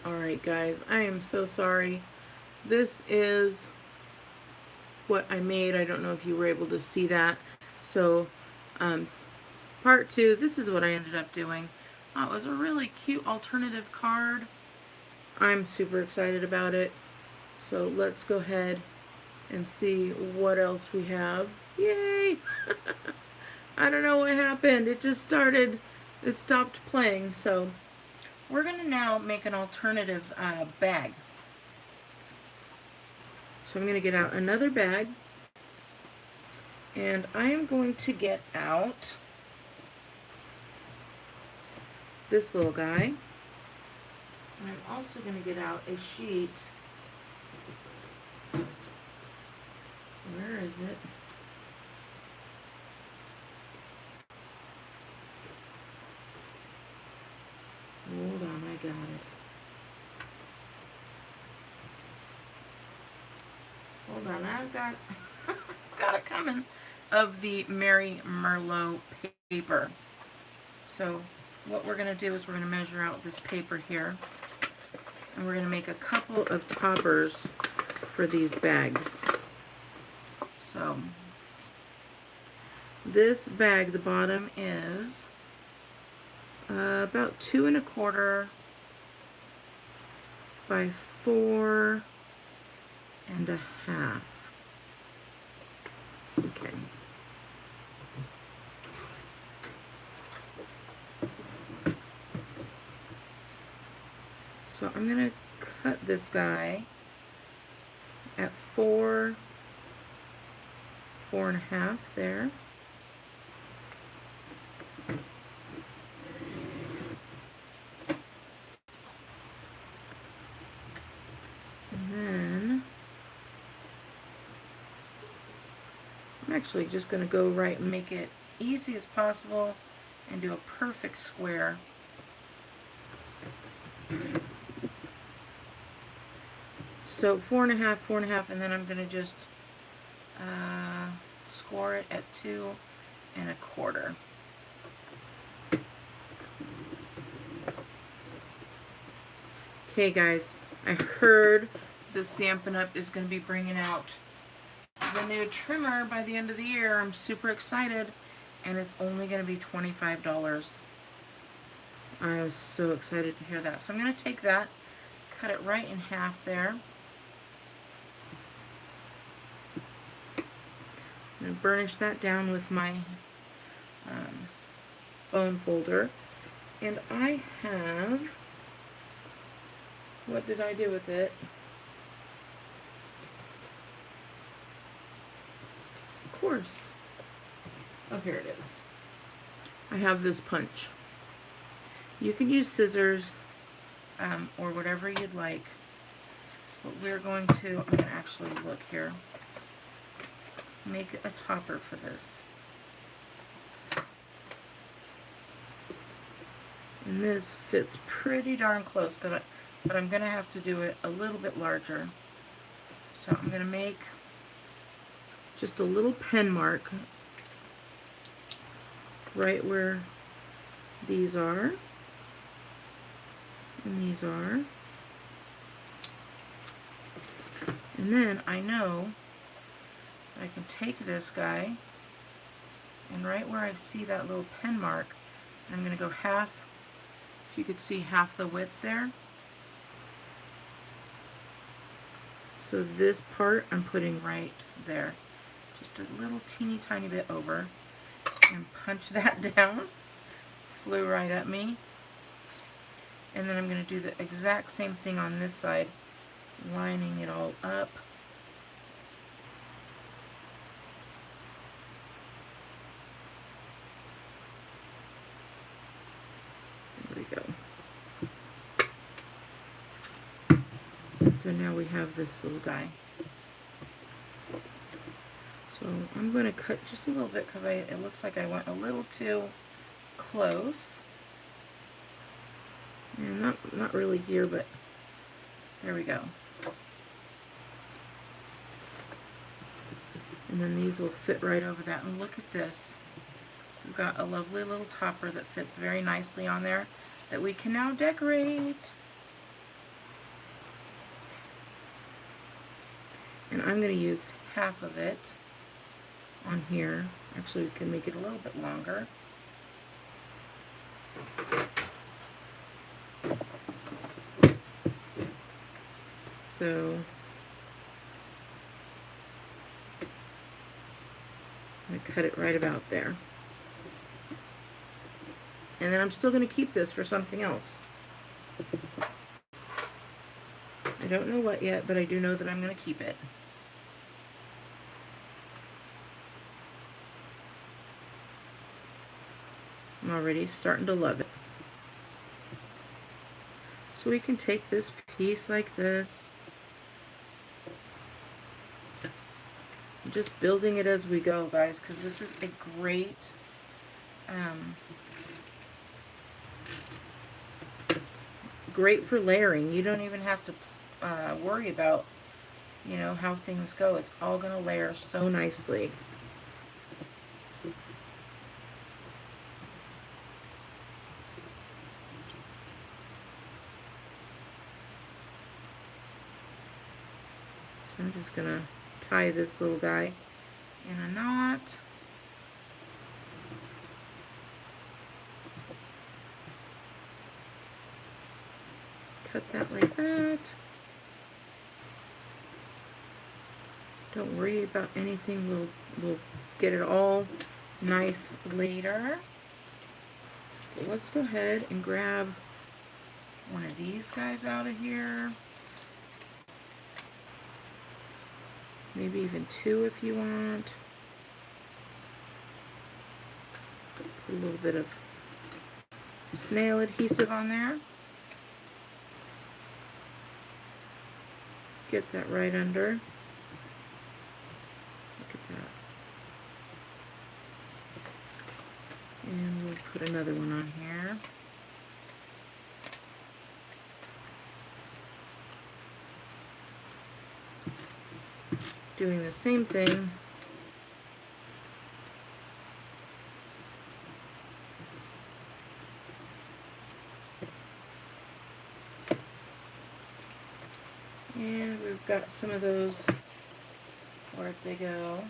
Alright guys, I am so sorry. This is what I made. I don't know if you were able to see that. So, um, part two, this is what I ended up doing. It was a really cute alternative card. I'm super excited about it. So let's go ahead and see what else we have. Yay! I don't know what happened. It just started, it stopped playing. So we're going to now make an alternative bag. So I'm going to get out another bag, and I am going to get out this little guy. And I'm also going to get out a sheet. Where is it? Hold on, I got it. Hold on, I've got got it coming. Of the Mary Merlot paper. So what we're going to do is we're going to measure out this paper here, and we're going to make a couple of toppers for these bags. So this bag, the bottom is about 2¼ by 4½. Okay. So I'm going to cut this guy at 4½ there. And then I'm actually just going to go right and make it easy as possible and do a perfect square. So 4½, 4½, and then I'm going to just score it at 2¼ Okay guys, I heard that Stampin' Up! Is going to be bringing out the new trimmer by the end of the year. I'm super excited, and it's only going to be $25. I was so excited to hear that. So I'm going to take that, cut it right in half there. I'm going to burnish that down with my bone folder. And I have, what did I do with it? Of course. Oh, here it is. I have this punch. You can use scissors or whatever you'd like. But we're going to, I'm going to actually look here, make a topper for this. And this fits pretty darn close, but I'm going to have to do it a little bit larger. So I'm going to make just a little pen mark right where these are and these are. And then I know that I can take this guy, and right where I see that little pen mark, I'm going to go half, if you could see half the width there. So this part I'm putting right there, just a little teeny tiny bit over, and punch that down. Flew right at me. And then I'm going to do the exact same thing on this side, lining it all up. There we go. So now we have this little guy. So I'm going to cut just a little bit because it looks like I went a little too close. And not really here, but there we go. And then these will fit right over that. And look at this. We've got a lovely little topper that fits very nicely on there that we can now decorate. And I'm going to use half of it on here. Actually, we can make it a little bit longer. So I'm going to cut it right about there. And then I'm still going to keep this for something else. I don't know what yet, but I do know that I'm going to keep it. I'm already starting to love it. So we can take this piece like this, just building it as we go, guys, because this is a great great for layering. You don't even have to worry about, you know, how things go. It's all going to layer so nicely. So I'm just going to tie this little guy in a knot. Cut that like that. Don't worry about anything. We'll get it all nice later. But let's go ahead and grab one of these guys out of here. Maybe even two if you want. Put a little bit of snail adhesive on there. Get that right under. Look at that. And we'll put another one on here. Doing the same thing. And we've got some of those. Where'd they go?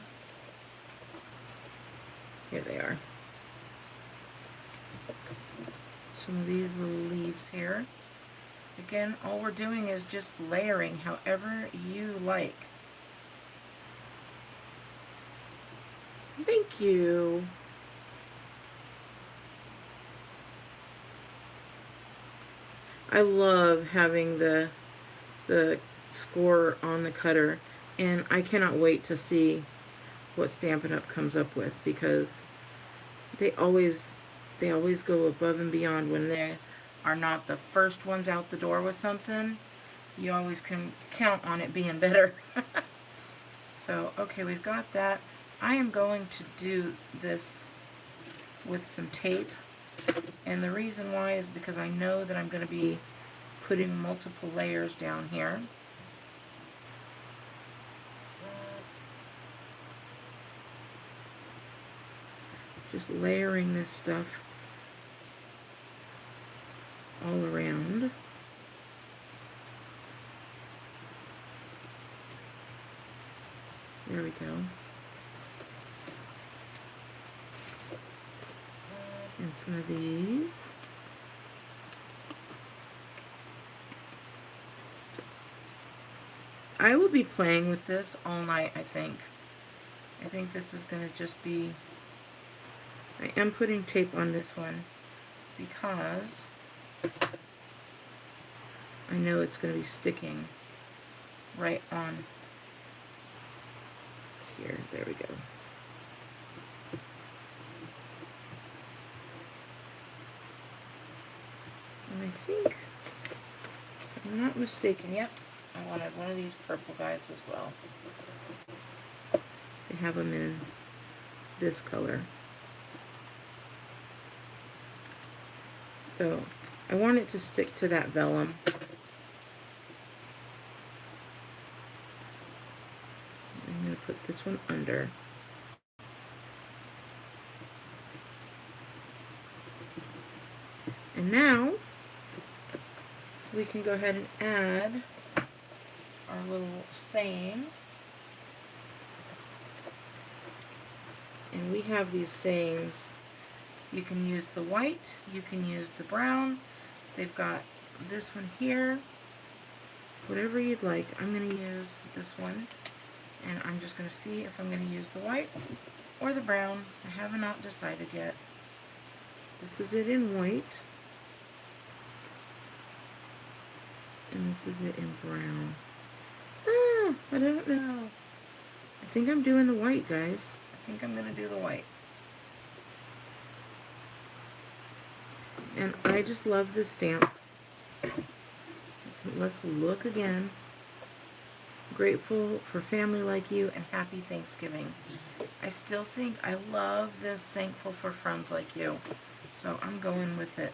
Here they are. Some of these little leaves here. Again, all we're doing is just layering however you like. Thank you. I love having the score on the cutter, and I cannot wait to see what Stampin' Up! Comes up with, because they always go above and beyond when they are not the first ones out the door with something. You always can count on it being better. So, okay, we've got that. I am going to do this with some tape, and the reason why is because I know that I'm going to be putting multiple layers down here. Just layering this stuff all around. There we go. And some of these. I will be playing with this all night, I think. I think this is going to just be... I am putting tape on this one because I know it's going to be sticking right on here. There we go. And I think, if I'm not mistaken, yep, I wanted one of these purple guys as well. They have them in this color. So I want it to stick to that vellum. I'm going to put this one under. And now we can go ahead and add our little saying And we have these sayings. You can use the white, you can use the brown. They've got this one here. Whatever you'd like. I'm going to use this one. And I'm just going to see if I'm going to use the white or the brown. I have not decided yet. This is it in white. And this is it in brown. I don't know. I think I'm doing the white, guys. I think I'm going to do the white. And I just love this stamp. Let's look again. Grateful for family like you and happy Thanksgiving. I still think I love this thankful for friends like you. So I'm going with it.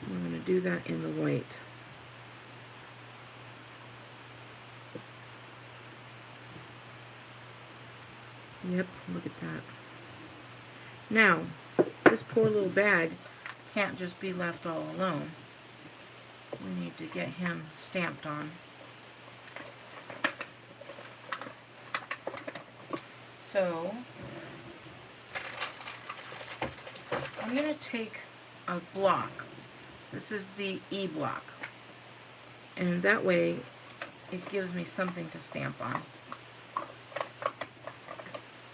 I'm going to do that in the white. Yep, look at that. Now, this poor little bag can't just be left all alone. We need to get him stamped on. So, I'm going to take a block. This is the E block. And that way, it gives me something to stamp on.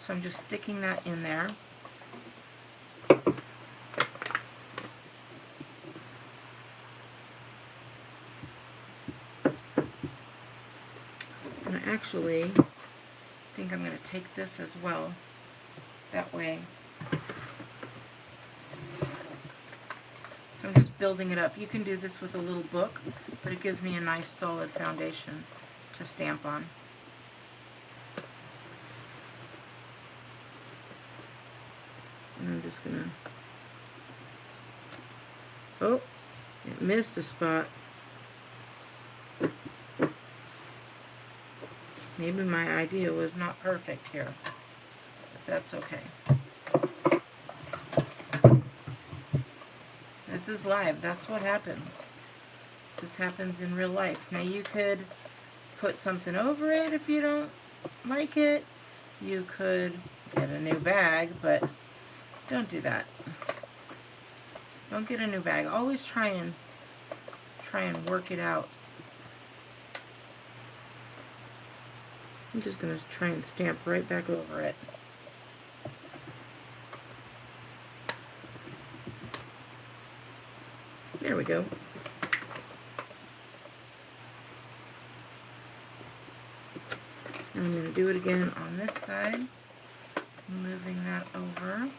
So I'm just sticking that in there. And I actually think I'm going to take this as well. That way. So I'm just building it up. You can do this with a little book, but it gives me a nice solid foundation to stamp on. And I'm just gonna, oh, it missed a spot. Maybe my idea was not perfect here, but that's okay. This is live, that's what happens. This happens in real life. Now you could put something over it if you don't like it. You could get a new bag, but don't do that. Don't get a new bag. Always try and work it out. I'm just going to try and stamp right back over it. There we go. And I'm going to do it again on this side. Moving that over.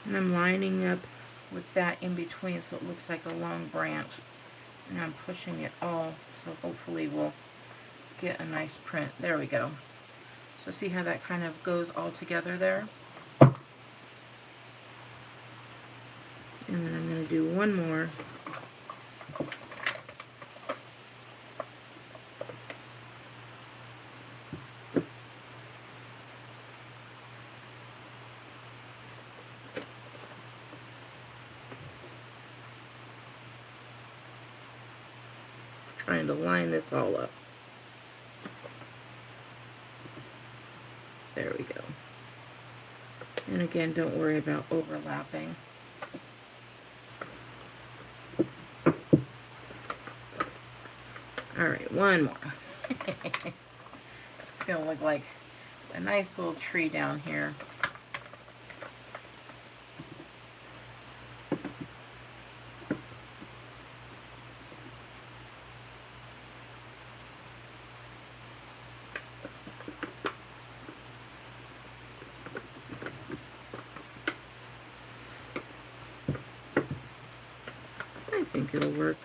And I'm lining up with that in between so it looks like a long branch. And I'm pushing it all so hopefully we'll get a nice print. There we go. So see how that kind of goes all together there? And then I'm going to do one more. Trying to line this all up. There we go. And again, don't worry about overlapping. Alright, one more. It's going to look like a nice little tree down here. I think it'll work.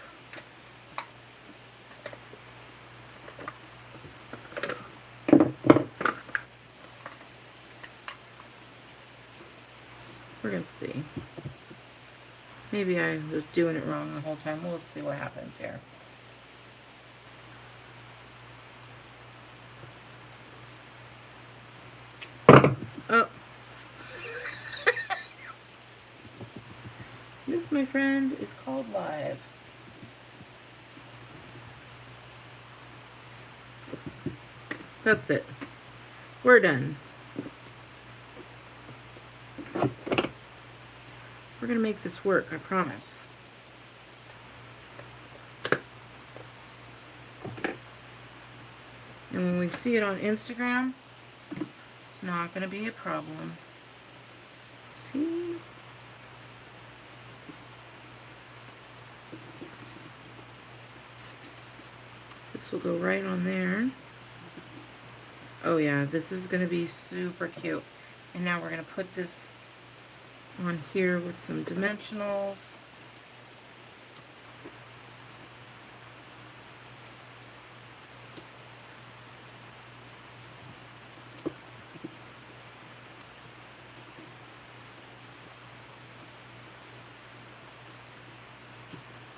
We're going to see. Maybe I was doing it wrong the whole time. We'll see what happens here. Oh, friend, is called live. That's it. We're done. We're going to make this work, I promise. And when we see it on Instagram, it's not going to be a problem. See? This will go right on there. Oh yeah, this is going to be super cute. And now we're going to put this on here with some dimensionals.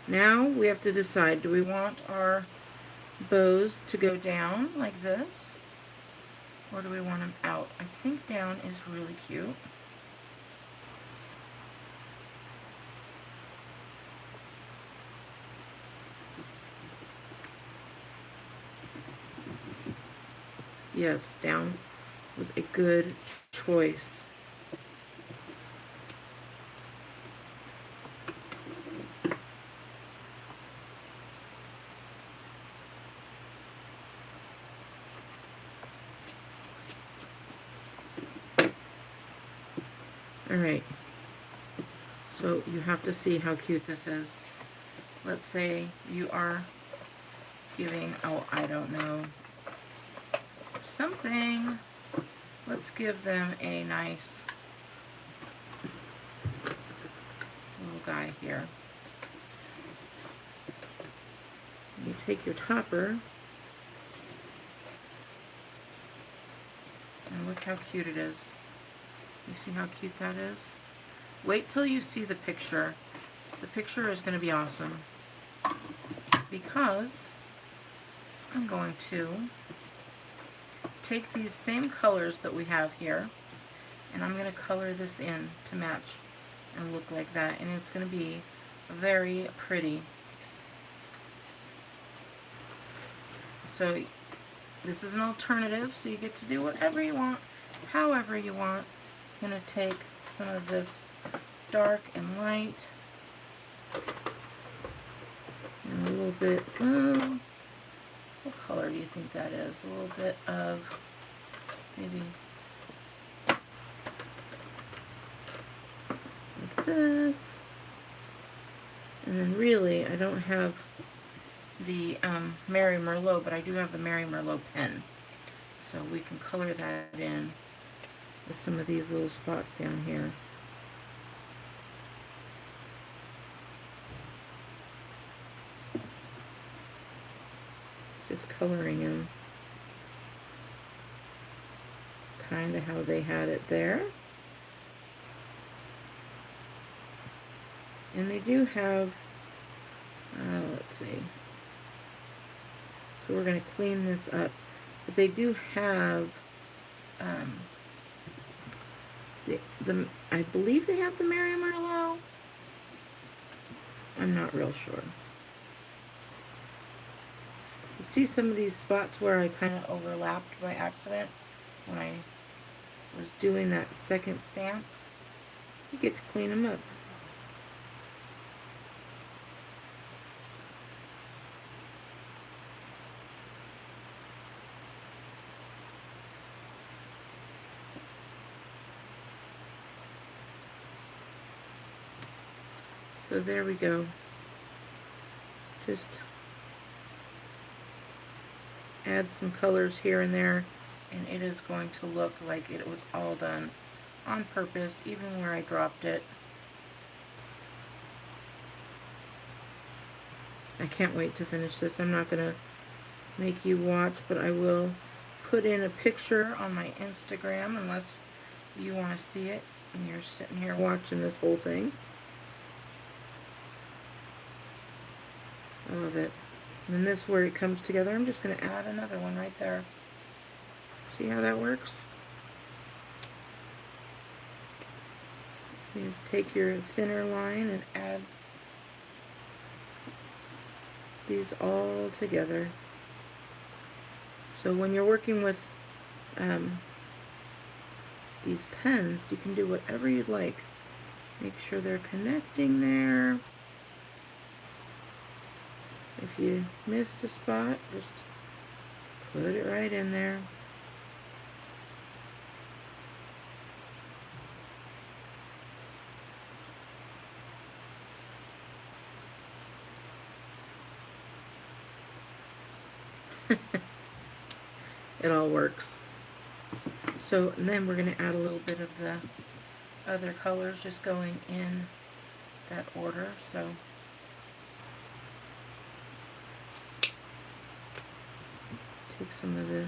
Now we have to decide, do we want our bows to go down like this? Or do we want them out? I think down is really cute. Yes, down was a good choice. Alright, so you have to see how cute this is. Let's say you are giving, oh, I don't know, something. Let's give them a nice little guy here. You take your topper, and look how cute it is. You see how cute that is? Wait till you see the picture. The picture is going to be awesome. Because I'm going to take these same colors that we have here, and I'm going to color this in to match and look like that. And it's going to be very pretty. So this is an alternative, so you get to do whatever you want, however you want. I'm going to take some of this dark and light, and a little bit, what color do you think that is? A little bit of maybe like this. And then really, I don't have the Mary Merlot, but I do have the Mary Merlot pen. So we can color that in with some of these little spots down here. Just coloring in kind of how they had it there. And they do have, let's see, so we're going to clean this up, but they do have I believe they have the Mary Merlot. I'm not real sure. You see some of these spots where I kind of overlapped by accident when I was doing that second stamp? You get to clean them up. So there we go. Just add some colors here and there, and it is going to look like it was all done on purpose, even where I dropped it. I can't wait to finish this. I'm not going to make you watch, but I will put in a picture on my Instagram unless you want to see it and you're sitting here watching this whole thing. I love it. And then this, where it comes together, I'm just going to add another one right there. See how that works? You just take your thinner line and add these all together. So when you're working with these pens, you can do whatever you'd like. Make sure they're connecting there. If you missed a spot, just put it right in there. It all works. So, and then we're going to add a little bit of the other colors just going in that order. So take some of the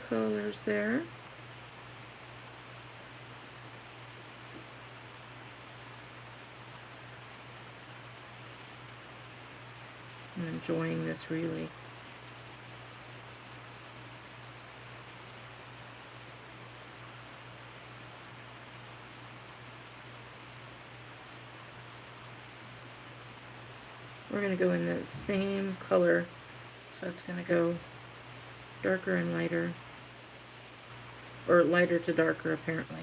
colors there. I'm enjoying this really. We're going to go in the same color, so it's going to go darker and lighter, or lighter to darker apparently.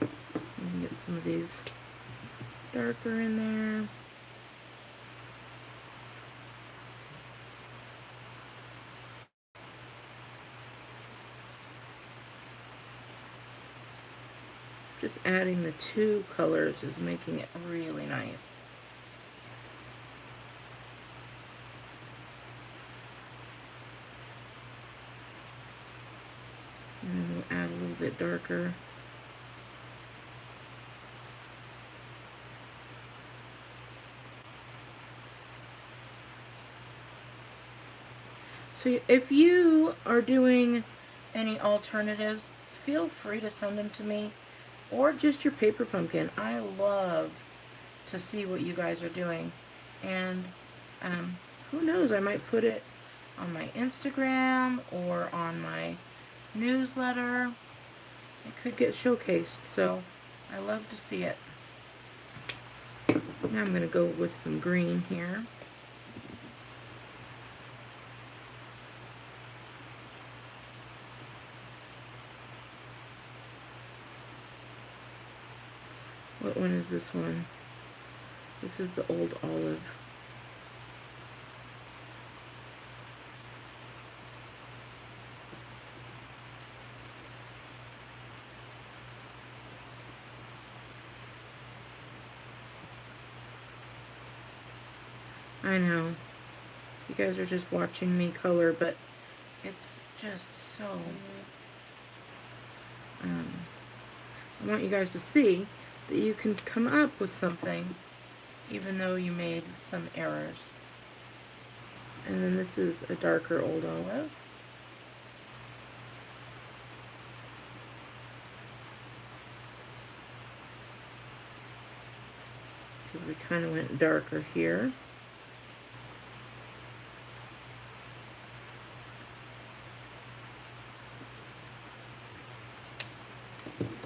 You can get some of these darker in there. Just adding the two colors is making it really nice. And then we'll add a little bit darker. So if you are doing any alternatives, feel free to send them to me, or just your paper pumpkin. I love to see what you guys are doing. And who knows, I might put it on my Instagram or on my newsletter. It could get showcased, so I love to see it. Now I'm going to go with some green here. What one is this one? This is the old olive. I know. You guys are just watching me color, but it's just so... I want you guys to see that you can come up with something even though you made some errors. And then this is a darker old olive. Because we kind of went darker here.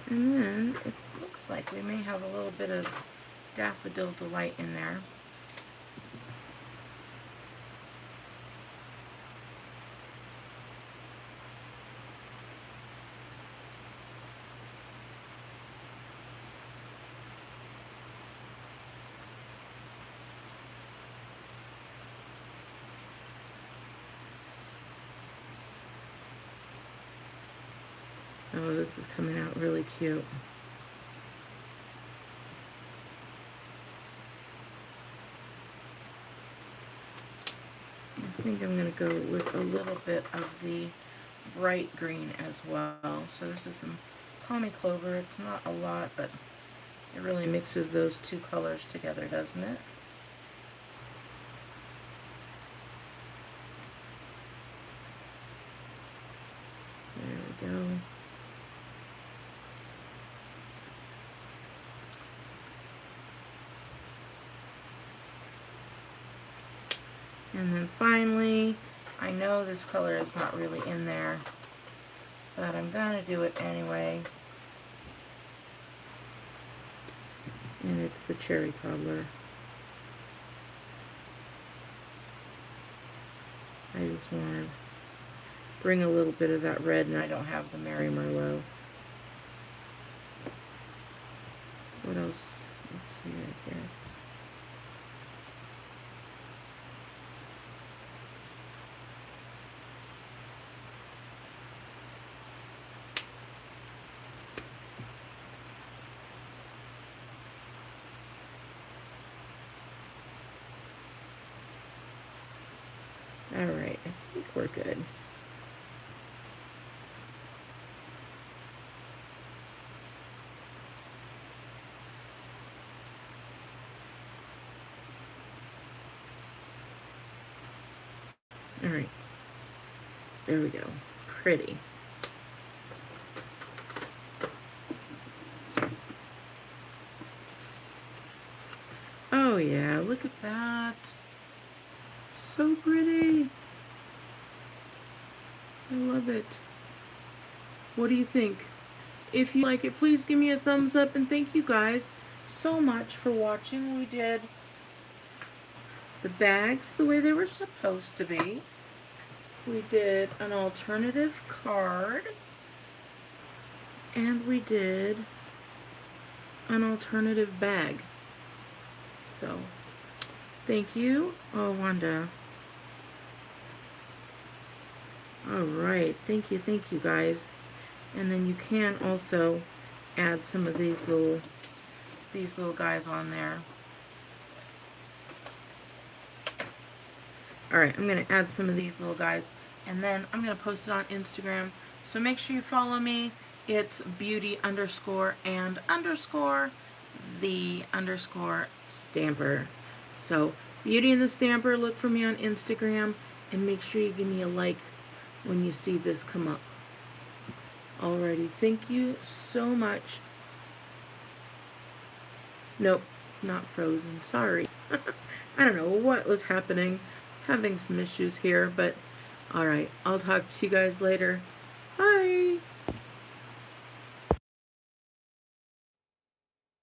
And then it looks like we may have a little bit of Daffodil Delight in there. Oh, this is coming out really cute. I think I'm going to go with a little bit of the bright green as well. So this is some Palmy Clover. It's not a lot, but it really mixes those two colors together, doesn't it? There we go. And then finally, I know this color is not really in there, but I'm gonna do it anyway. And it's the Cherry Cobbler. I just want to bring a little bit of that red, and I don't have the Mary Merlot. What else? Let's see right here. Alright, I think we're good. Alright, there we go. Pretty. Oh yeah, look at that. So pretty. I love it. What do you think? If you like it, please give me a thumbs up, and thank you guys so much for watching. We did the bags the way they were supposed to be. We did an alternative card, and we did an alternative bag. So, thank you. Oh, Wanda. Alright, thank you guys. And then you can also add some of these little guys on there. Alright, I'm going to add some of these little guys, and then I'm going to post it on Instagram. So make sure you follow me. It's beauty_and_the_stamper. So Beauty and the Stamper, look for me on Instagram, and make sure you give me a like when you see this come up. Alrighty, thank you so much. Nope, not frozen, sorry. I don't know what was happening. Having some issues here, but alright, I'll talk to you guys later. Bye!